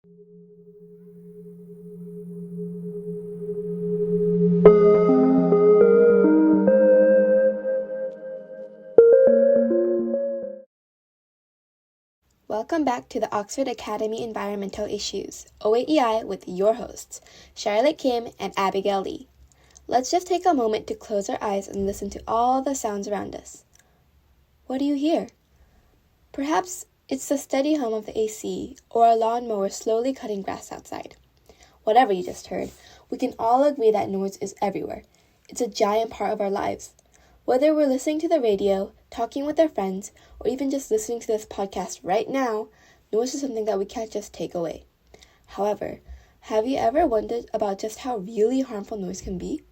Welcome back to the Oxford Academy Environmental Issues, OAEI, with your hosts, Charlotte Kim and Abigail Lee. Let's just take a moment to close our eyes and listen to all the sounds around us. What do you hear? Perhaps it's the steady hum of the AC or a lawnmower slowly cutting grass outside. Whatever you just heard, we can all agree that noise is everywhere. It's a giant part of our lives. Whether we're listening to the radio, talking with our friends, or even just listening to this podcast right now, noise is something that we can't just take away. However, have you ever wondered about just how really harmful noise can be?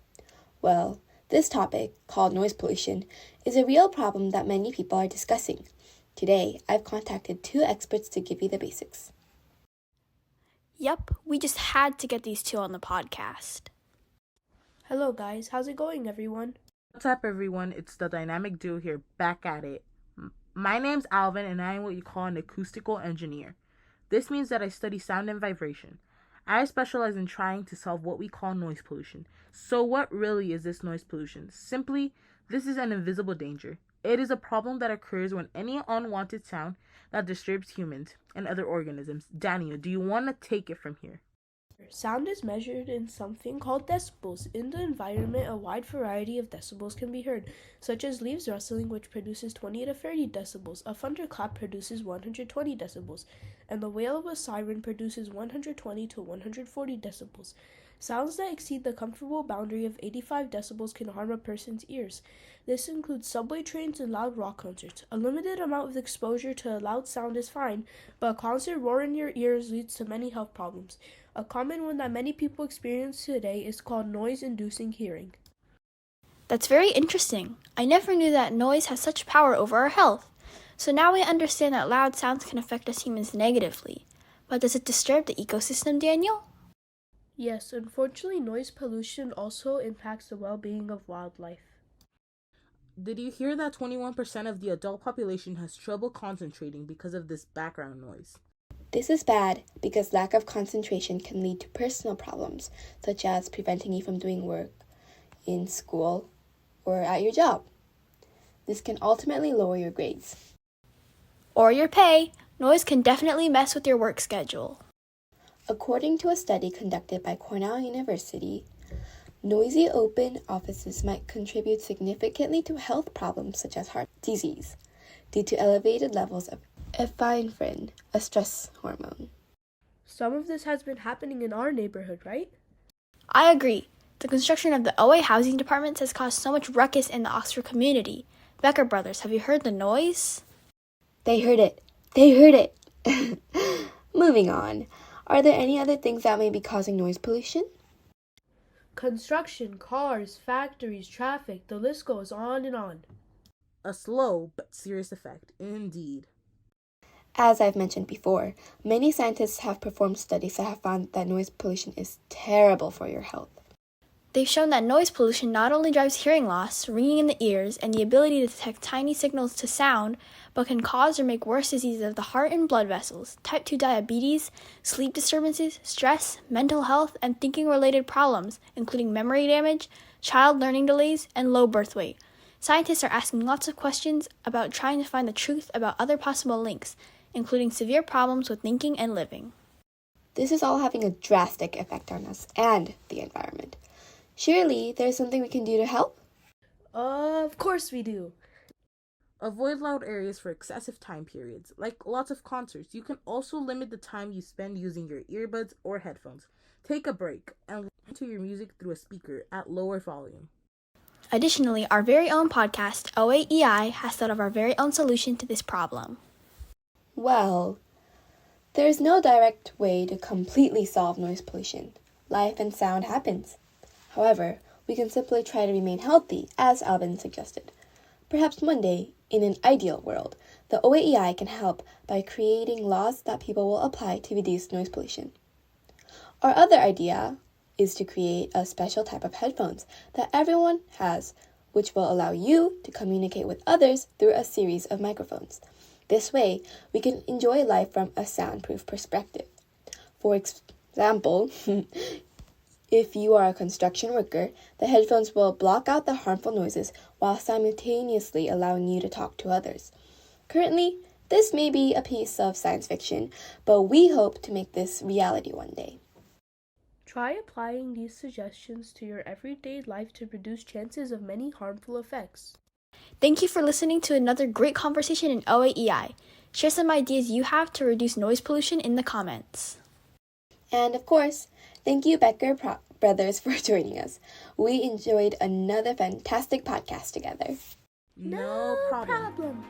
Well, this topic, called noise pollution, is a real problem that many people are discussing. Today, I've contacted two experts to give you the basics. Yep, we just had to get these two on the podcast. Hello guys, how's it going everyone? What's up everyone, it's the dynamic duo here, back at it. My name's Alvin and I am what you call an acoustical engineer. This means that I study sound and vibration. I specialize in trying to solve what we call noise pollution. So what really is this noise pollution? Simply, this is an invisible danger. It is a problem that occurs when any unwanted sound that disturbs humans and other organisms. Daniel, do you want to take it from here? Sound is measured in something called decibels. In the environment, a wide variety of decibels can be heard, such as leaves rustling, which produces 20 to 30 decibels. A thunderclap produces 120 decibels, and the wail of a siren produces 120 to 140 decibels. Sounds that exceed the comfortable boundary of 85 decibels can harm a person's ears. This includes subway trains and loud rock concerts. A limited amount of exposure to a loud sound is fine, but a constant roar in your ears leads to many health problems. A common one that many people experience today is called noise-inducing hearing. That's very interesting. I never knew that noise has such power over our health. So now we understand that loud sounds can affect us humans negatively. But does it disturb the ecosystem, Daniel? Yes, unfortunately, noise pollution also impacts the well-being of wildlife. Did you hear that 21% of the adult population has trouble concentrating because of this background noise? This is bad because lack of concentration can lead to personal problems, such as preventing you from doing work in school or at your job. This can ultimately lower your grades. Or your pay. Noise can definitely mess with your work schedule. According to a study conducted by Cornell University, noisy open offices might contribute significantly to health problems such as heart disease due to elevated levels of epinephrine, a stress hormone. Some of this has been happening in our neighborhood, right? I agree. The construction of the OA housing departments has caused so much ruckus in the Oxford community. Becker brothers, have you heard the noise? They heard it. They heard it. Moving on. Are there any other things that may be causing noise pollution? Construction, cars, factories, traffic, the list goes on and on. A slow but serious effect, indeed. As I've mentioned before, many scientists have performed studies that have found that noise pollution is terrible for your health. They've shown that noise pollution not only drives hearing loss, ringing in the ears, and the ability to detect tiny signals to sound, but can cause or make worse diseases of the heart and blood vessels, type 2 diabetes, sleep disturbances, stress, mental health, and thinking-related problems, including memory damage, child learning delays, and low birth weight. Scientists are asking lots of questions about trying to find the truth about other possible links, including severe problems with thinking and living. This is all having a drastic effect on us and the environment. Surely there's something we can do to help? Of course we do. Avoid loud areas for excessive time periods, like lots of concerts. You can also limit the time you spend using your earbuds or headphones. Take a break and listen to your music through a speaker at lower volume. Additionally, our very own podcast, OAEI, has thought of our very own solution to this problem. Well, there's no direct way to completely solve noise pollution. Life and sound happens. However, we can simply try to remain healthy, as Alvin suggested. Perhaps one day, in an ideal world, the OAEI can help by creating laws that people will apply to reduce noise pollution. Our other idea is to create a special type of headphones that everyone has, which will allow you to communicate with others through a series of microphones. This way, we can enjoy life from a soundproof perspective. For example, if you are a construction worker, the headphones will block out the harmful noises while simultaneously allowing you to talk to others. Currently, this may be a piece of science fiction, but we hope to make this reality one day. Try applying these suggestions to your everyday life to reduce chances of many harmful effects. Thank you for listening to another great conversation in OAEI. Share some ideas you have to reduce noise pollution in the comments. And of course, thank you Becker Brothers for joining us. We enjoyed another fantastic podcast together. No problem.